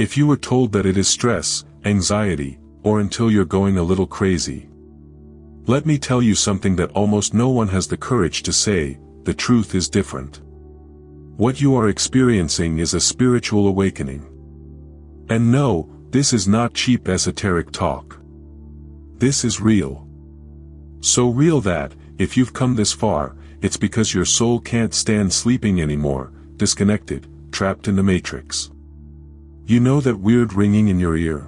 If you were told that it is stress, anxiety, or until you're going a little crazy. Let me tell you something that almost no one has the courage to say: the truth is different. What you are experiencing is a spiritual awakening. And no, this is not cheap esoteric talk. This is real. So real that, if you've come this far, it's because your soul can't stand sleeping anymore, disconnected, trapped in the matrix. You know that weird ringing in your ear?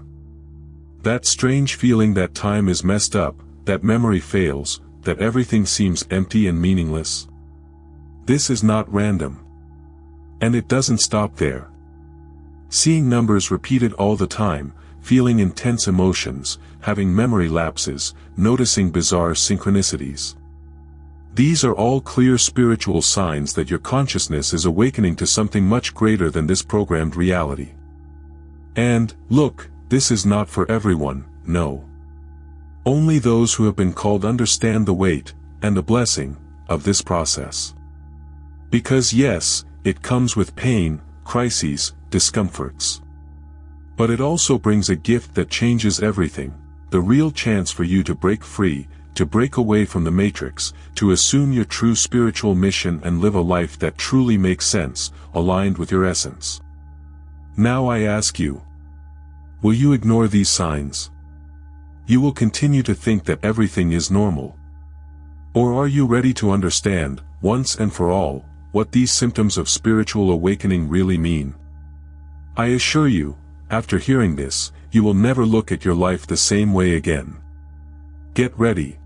That strange feeling that time is messed up, that memory fails, that everything seems empty and meaningless? This is not random. And it doesn't stop there. Seeing numbers repeated all the time, feeling intense emotions, having memory lapses, noticing bizarre synchronicities. These are all clear spiritual signs that your consciousness is awakening to something much greater than this programmed reality. And, look, this is not for everyone, no. Only those who have been called understand the weight, and the blessing, of this process. Because yes, it comes with pain, crises, discomforts. But it also brings a gift that changes everything, the real chance for you to break free, to break away from the matrix, to assume your true spiritual mission and live a life that truly makes sense, aligned with your essence. Now I ask you, will you ignore these signs? You will continue to think that everything is normal. Or are you ready to understand, once and for all, what these symptoms of spiritual awakening really mean? I assure you, after hearing this, you will never look at your life the same way again. Get ready.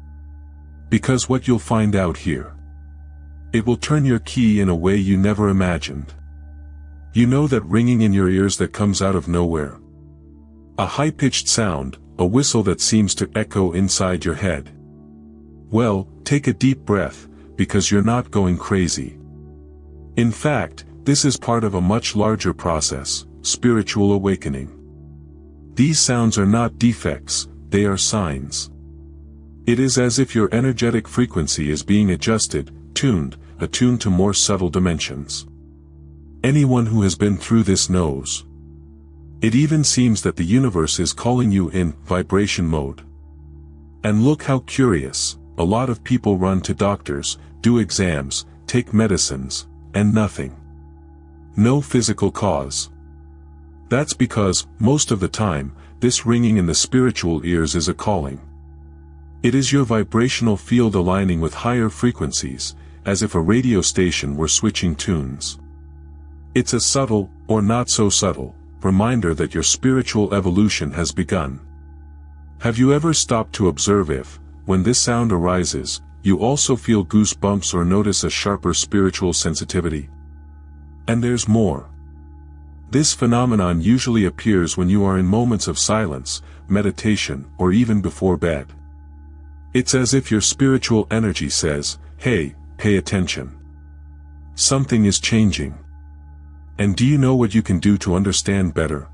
Because what you'll find out here, it will turn your key in a way you never imagined. You know that ringing in your ears that comes out of nowhere? A high-pitched sound, a whistle that seems to echo inside your head. Well, take a deep breath, because you're not going crazy. In fact, this is part of a much larger process, spiritual awakening. These sounds are not defects, they are signs. It is as if your energetic frequency is being adjusted, attuned to more subtle dimensions. Anyone who has been through this knows. It even seems that the universe is calling you in vibration mode. And look how curious, a lot of people run to doctors, do exams, take medicines, and nothing. No physical cause. That's because, most of the time, this ringing in the spiritual ears is a calling. It is your vibrational field aligning with higher frequencies, as if a radio station were switching tunes. It's a subtle, or not so subtle, reminder that your spiritual evolution has begun. Have you ever stopped to observe if, when this sound arises, you also feel goosebumps or notice a sharper spiritual sensitivity? And there's more. This phenomenon usually appears when you are in moments of silence, meditation, or even before bed. It's as if your spiritual energy says, "Hey, pay attention. Something is changing." And do you know what you can do to understand better?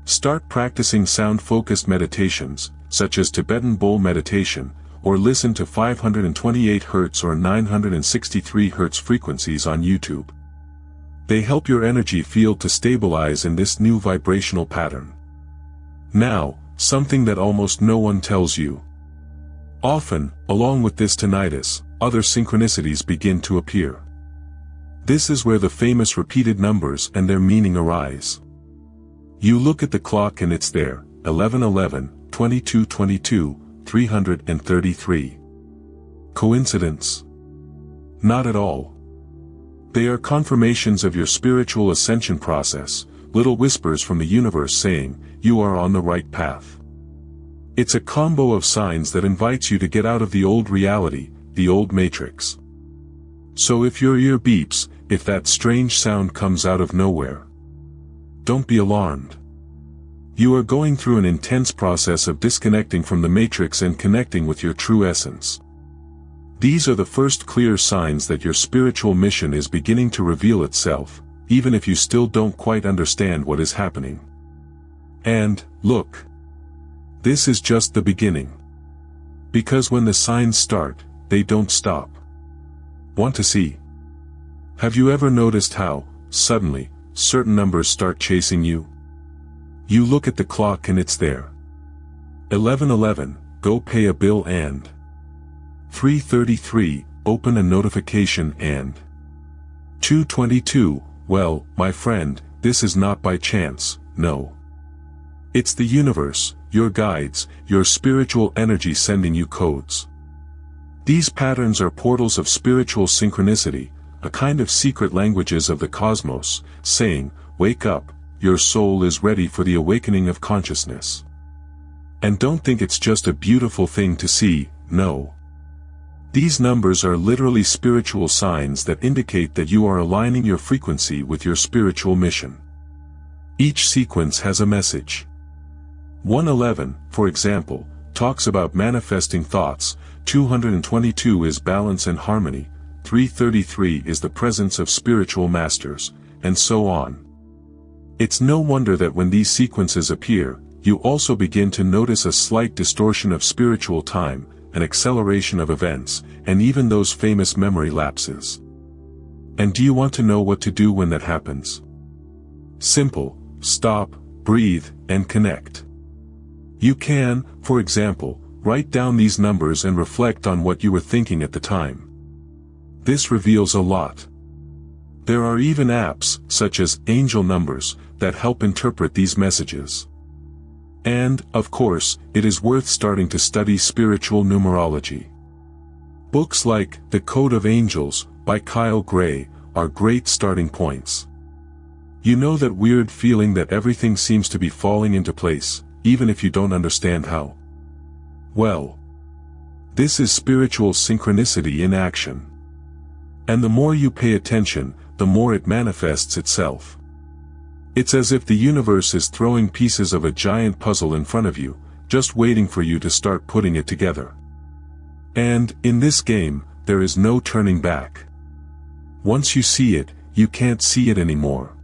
Start practicing sound-focused meditations, such as Tibetan bowl meditation, or listen to 528 Hz or 963 Hz frequencies on YouTube. They help your energy field to stabilize in this new vibrational pattern. Now, something that almost no one tells you. Often, along with this tinnitus, other synchronicities begin to appear. This is where the famous repeated numbers and their meaning arise. You look at the clock and it's there, 11:11, 22:22, 333. Coincidence? Not at all. They are confirmations of your spiritual ascension process, little whispers from the universe saying, you are on the right path. It's a combo of signs that invites you to get out of the old reality, the old matrix. So if your ear beeps, if that strange sound comes out of nowhere, don't be alarmed. You are going through an intense process of disconnecting from the matrix and connecting with your true essence. These are the first clear signs that your spiritual mission is beginning to reveal itself, even if you still don't quite understand what is happening. And, look. This is just the beginning. Because when the signs start, they don't stop. Want to see? Have you ever noticed how, suddenly, certain numbers start chasing you? You look at the clock and it's there. 11:11, go pay a bill, and 3:33, open a notification, and 2:22, well, my friend, this is not by chance, no. It's the universe, your guides, your spiritual energy sending you codes. These patterns are portals of spiritual synchronicity, a kind of secret languages of the cosmos, saying, wake up, your soul is ready for the awakening of consciousness. And don't think it's just a beautiful thing to see, no. These numbers are literally spiritual signs that indicate that you are aligning your frequency with your spiritual mission. Each sequence has a message. 111, for example, talks about manifesting thoughts, 222 is balance and harmony, 333 is the presence of spiritual masters, and so on. It's no wonder that when these sequences appear, you also begin to notice a slight distortion of spiritual time, an acceleration of events, and even those famous memory lapses. And do you want to know what to do when that happens? Simple: stop, breathe, and connect. You can, for example, write down these numbers and reflect on what you were thinking at the time. This reveals a lot. There are even apps, such as Angel Numbers, that help interpret these messages. And, of course, it is worth starting to study spiritual numerology. Books like The Code of Angels, by Kyle Gray, are great starting points. You know that weird feeling that everything seems to be falling into place, even if you don't understand how? Well, this is spiritual synchronicity in action. And the more you pay attention, the more it manifests itself. It's as if the universe is throwing pieces of a giant puzzle in front of you, just waiting for you to start putting it together. And, in this game, there is no turning back. Once you see it, you can't see it anymore.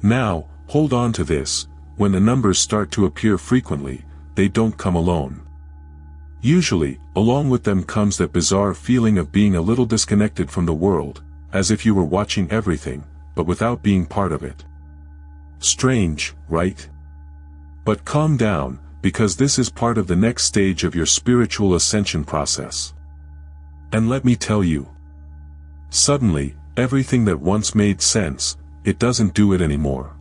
Now, hold on to this: when the numbers start to appear frequently, they don't come alone. Usually, along with them comes that bizarre feeling of being a little disconnected from the world, as if you were watching everything, but without being part of it. Strange, right? But calm down, because this is part of the next stage of your spiritual ascension process. And let me tell you, suddenly, everything that once made sense, it doesn't do it anymore.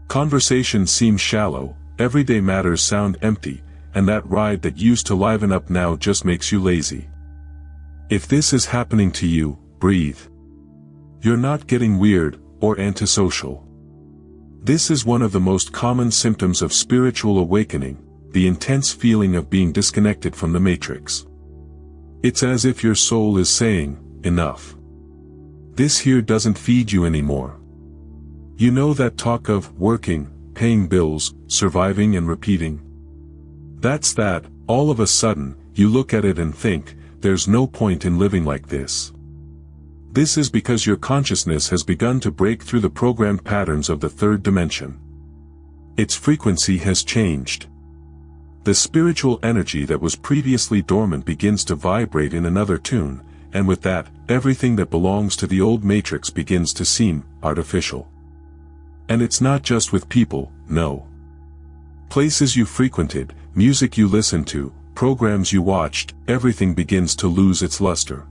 Conversations seem shallow, everyday matters sound empty, and that ride that used to liven up now just makes you lazy. If this is happening to you, breathe. You're not getting weird, or antisocial. This is one of the most common symptoms of spiritual awakening, the intense feeling of being disconnected from the matrix. It's as if your soul is saying, enough. This here doesn't feed you anymore. You know that talk of working, paying bills, surviving and repeating? That's that. All of a sudden, you look at it and think, there's no point in living like this. This is because your consciousness has begun to break through the programmed patterns of the third dimension. Its frequency has changed. The spiritual energy that was previously dormant begins to vibrate in another tune, and with that, everything that belongs to the old matrix begins to seem artificial. And it's not just with people, no. Places you frequented, music you listened to, programs you watched, everything begins to lose its luster.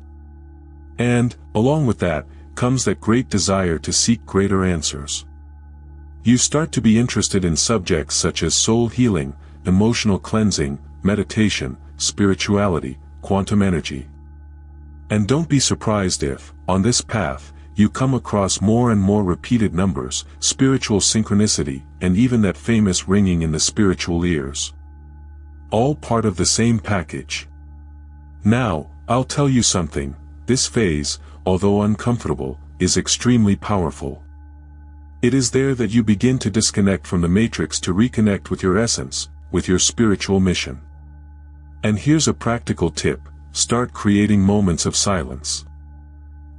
And, along with that, comes that great desire to seek greater answers. You start to be interested in subjects such as soul healing, emotional cleansing, meditation, spirituality, quantum energy. And don't be surprised if, on this path, you come across more and more repeated numbers, spiritual synchronicity, and even that famous ringing in the spiritual ears. All part of the same package. Now, I'll tell you something. This phase, although uncomfortable, is extremely powerful. It is there that you begin to disconnect from the matrix to reconnect with your essence, with your spiritual mission. And here's a practical tip: start creating moments of silence.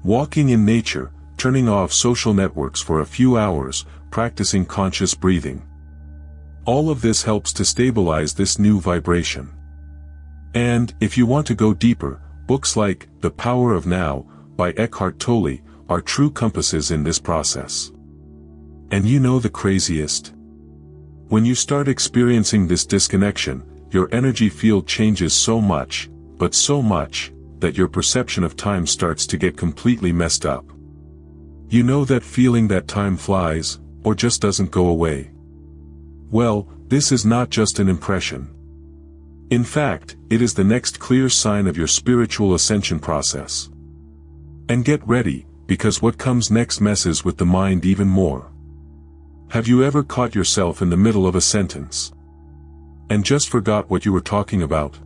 Walking in nature, turning off social networks for a few hours, practicing conscious breathing. All of this helps to stabilize this new vibration. And, if you want to go deeper, books like The Power of Now, by Eckhart Tolle, are true compasses in this process. And you know the craziest? When you start experiencing this disconnection, your energy field changes so much, but so much, that your perception of time starts to get completely messed up. You know that feeling that time flies, or just doesn't go away? Well, this is not just an impression. In fact, it is the next clear sign of your spiritual ascension process. And get ready, because what comes next messes with the mind even more. Have you ever caught yourself in the middle of a sentence and just forgot what you were talking about?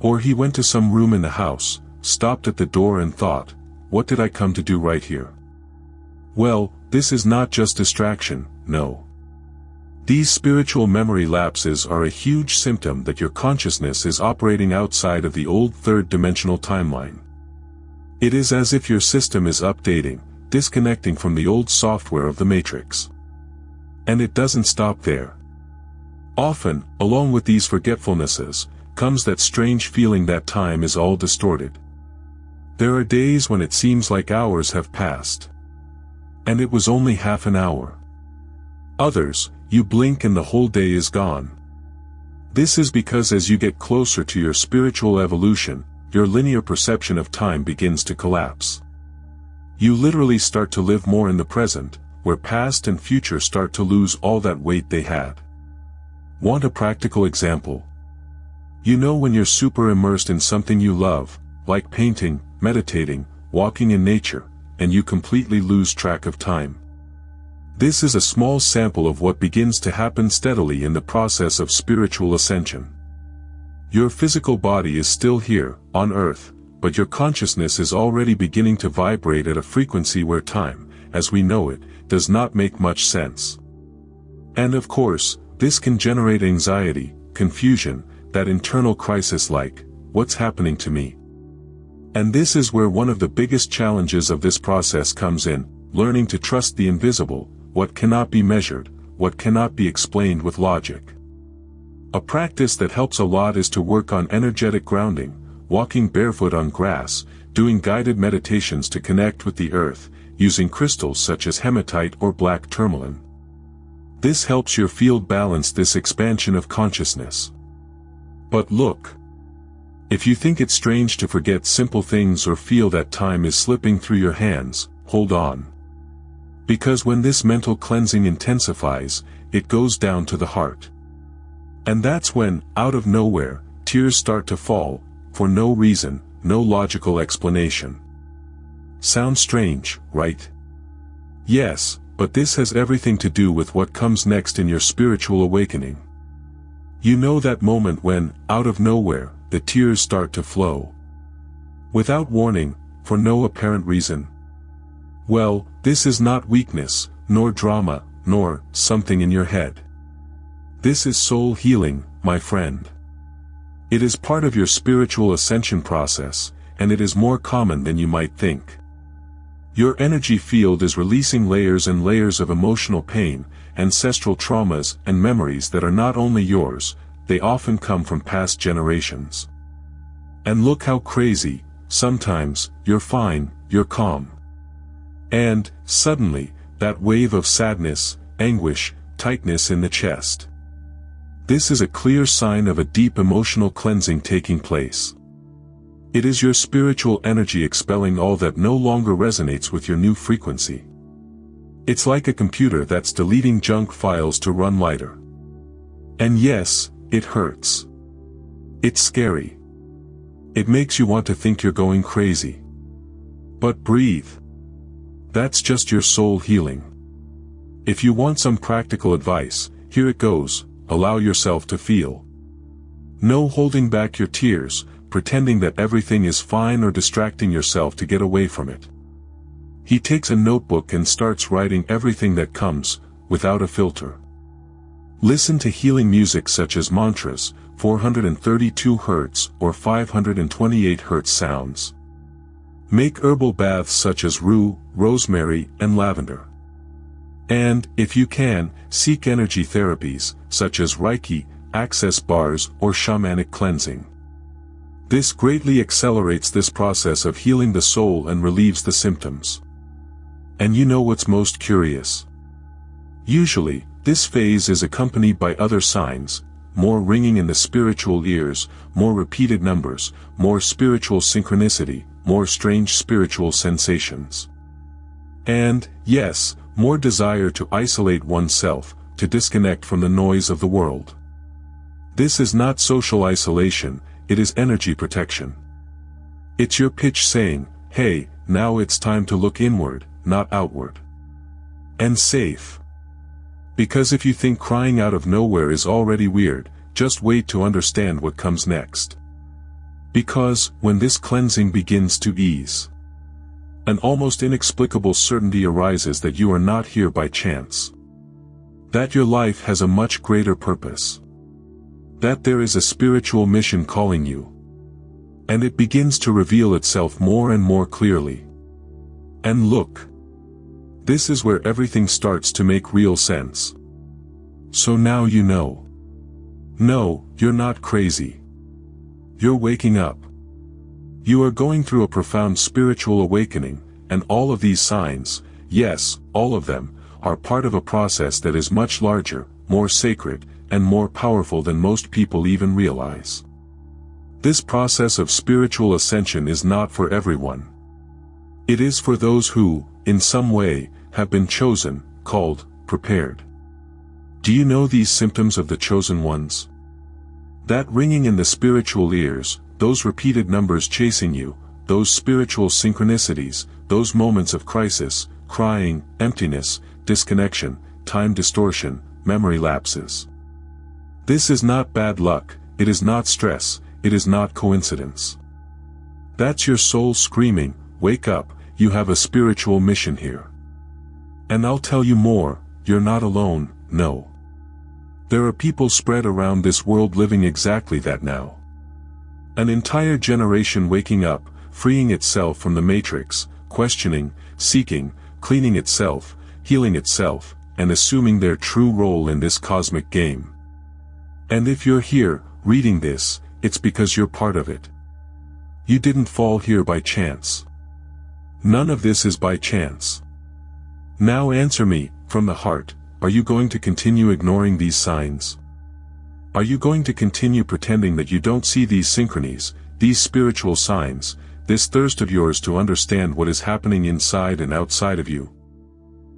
Or he went to some room in the house, stopped at the door and thought, what did I come to do right here? Well, this is not just distraction, no. These spiritual memory lapses are a huge symptom that your consciousness is operating outside of the old third-dimensional timeline. It is as if your system is updating, disconnecting from the old software of the matrix. And it doesn't stop there. Often, along with these forgetfulnesses, comes that strange feeling that time is all distorted. There are days when it seems like hours have passed. And it was only half an hour. Others, you blink and the whole day is gone. This is because as you get closer to your spiritual evolution, your linear perception of time begins to collapse. You literally start to live more in the present, where past and future start to lose all that weight they had. Want a practical example? You know when you're super immersed in something you love, like painting, meditating, walking in nature, and you completely lose track of time. This is a small sample of what begins to happen steadily in the process of spiritual ascension. Your physical body is still here, on Earth, but your consciousness is already beginning to vibrate at a frequency where time, as we know it, does not make much sense. And of course, this can generate anxiety, confusion, that internal crisis like, what's happening to me? And this is where one of the biggest challenges of this process comes in, learning to trust the invisible, what cannot be measured, what cannot be explained with logic. A practice that helps a lot is to work on energetic grounding, walking barefoot on grass, doing guided meditations to connect with the earth, using crystals such as hematite or black tourmaline. This helps your field balance this expansion of consciousness. But look. If you think it's strange to forget simple things or feel that time is slipping through your hands, hold on. Because when this mental cleansing intensifies, it goes down to the heart. And that's when, out of nowhere, tears start to fall, for no reason, no logical explanation. Sounds strange, right? Yes, but this has everything to do with what comes next in your spiritual awakening. You know that moment when, out of nowhere, the tears start to flow. Without warning, for no apparent reason. Well, this is not weakness, nor drama, nor something in your head. This is soul healing, my friend. It is part of your spiritual ascension process, and it is more common than you might think. Your energy field is releasing layers and layers of emotional pain, ancestral traumas and memories that are not only yours, they often come from past generations. And look how crazy, sometimes, you're fine, you're calm. And, suddenly, that wave of sadness, anguish, tightness in the chest. This is a clear sign of a deep emotional cleansing taking place. It is your spiritual energy expelling all that no longer resonates with your new frequency. It's like a computer that's deleting junk files to run lighter. And yes, it hurts. It's scary. It makes you want to think you're going crazy. But breathe. That's just your soul healing. If you want some practical advice, here it goes, allow yourself to feel. No holding back your tears, pretending that everything is fine or distracting yourself to get away from it. He takes a notebook and starts writing everything that comes, without a filter. Listen to healing music such as mantras, 432 Hz or 528 Hz sounds. Make herbal baths such as rue, rosemary, and lavender. And, if you can, seek energy therapies, such as Reiki, access bars, or shamanic cleansing. This greatly accelerates this process of healing the soul and relieves the symptoms. And you know what's most curious? Usually, This phase is accompanied by other signs, more ringing in the spiritual ears, more repeated numbers, more spiritual synchronicity, more strange spiritual sensations. And, yes, more desire to isolate oneself, to disconnect from the noise of the world. This is not social isolation, it is energy protection. It's your pitch saying, hey, now it's time to look inward, not outward. And safe. Because if you think crying out of nowhere is already weird, just wait to understand what comes next. Because, when this cleansing begins to ease, an almost inexplicable certainty arises that you are not here by chance. That your life has a much greater purpose. That there is a spiritual mission calling you. And it begins to reveal itself more and more clearly. And look. This is where everything starts to make real sense. So now you know. No, you're not crazy. You're waking up. You are going through a profound spiritual awakening, and all of these signs, yes, all of them, are part of a process that is much larger, more sacred, and more powerful than most people even realize. This process of spiritual ascension is not for everyone. It is for those who, in some way, have been chosen, called, prepared. Do you know these symptoms of the chosen ones? That ringing in the spiritual ears, those repeated numbers chasing you, those spiritual synchronicities, those moments of crisis, crying, emptiness, disconnection, time distortion, memory lapses. This is not bad luck, it is not stress, it is not coincidence. That's your soul screaming, wake up, you have a spiritual mission here. And I'll tell you more, you're not alone, no. There are people spread around this world living exactly that now. An entire generation waking up, freeing itself from the matrix, questioning, seeking, cleaning itself, healing itself, and assuming their true role in this cosmic game. And if you're here, reading this, it's because you're part of it. You didn't fall here by chance. None of this is by chance. Now answer me, from the heart, are you going to continue ignoring these signs? Are you going to continue pretending that you don't see these synchronies, these spiritual signs, this thirst of yours to understand what is happening inside and outside of you?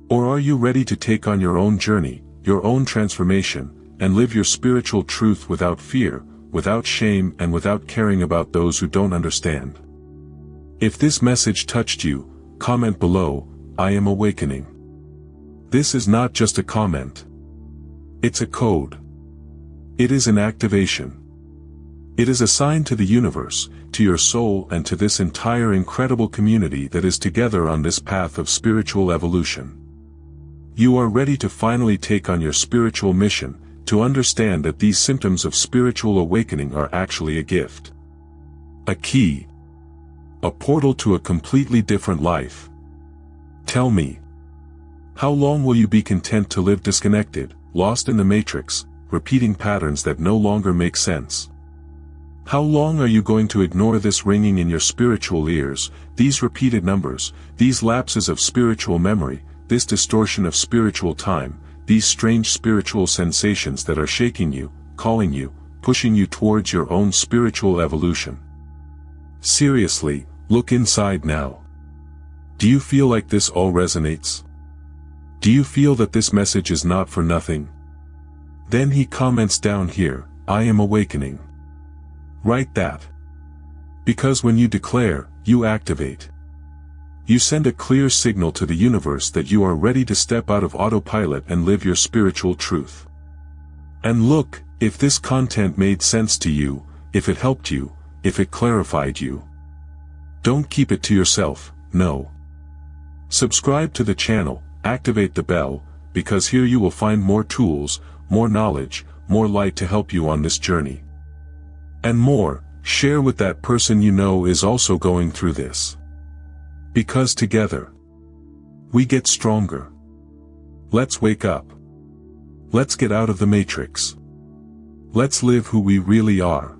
Or are you ready to take on your own journey, your own transformation, and live your spiritual truth without fear, without shame, and without caring about those who don't understand? If this message touched you, comment below, I am awakening. This is not just a comment. It's a code. It is an activation. It is a sign to the universe, to your soul, and to this entire incredible community that is together on this path of spiritual evolution. You are ready to finally take on your spiritual mission, to understand that these symptoms of spiritual awakening are actually a gift. A key. A portal to a completely different life. Tell me. How long will you be content to live disconnected, lost in the matrix, repeating patterns that no longer make sense? How long are you going to ignore this ringing in your spiritual ears, these repeated numbers, these lapses of spiritual memory, this distortion of spiritual time, these strange spiritual sensations that are shaking you, calling you, pushing you towards your own spiritual evolution? Seriously, look inside now. Do you feel like this all resonates? Do you feel that this message is not for nothing? Then he comments down here, I am awakening. Write that. Because when you declare, you activate. You send a clear signal to the universe that you are ready to step out of autopilot and live your spiritual truth. And look, if this content made sense to you, if it helped you, if it clarified you. Don't keep it to yourself, no. Subscribe to the channel, activate the bell, because here you will find more tools, more knowledge, more light to help you on this journey. And more, share with that person you know is also going through this. Because together, we get stronger. Let's wake up. Let's get out of the matrix. Let's live who we really are.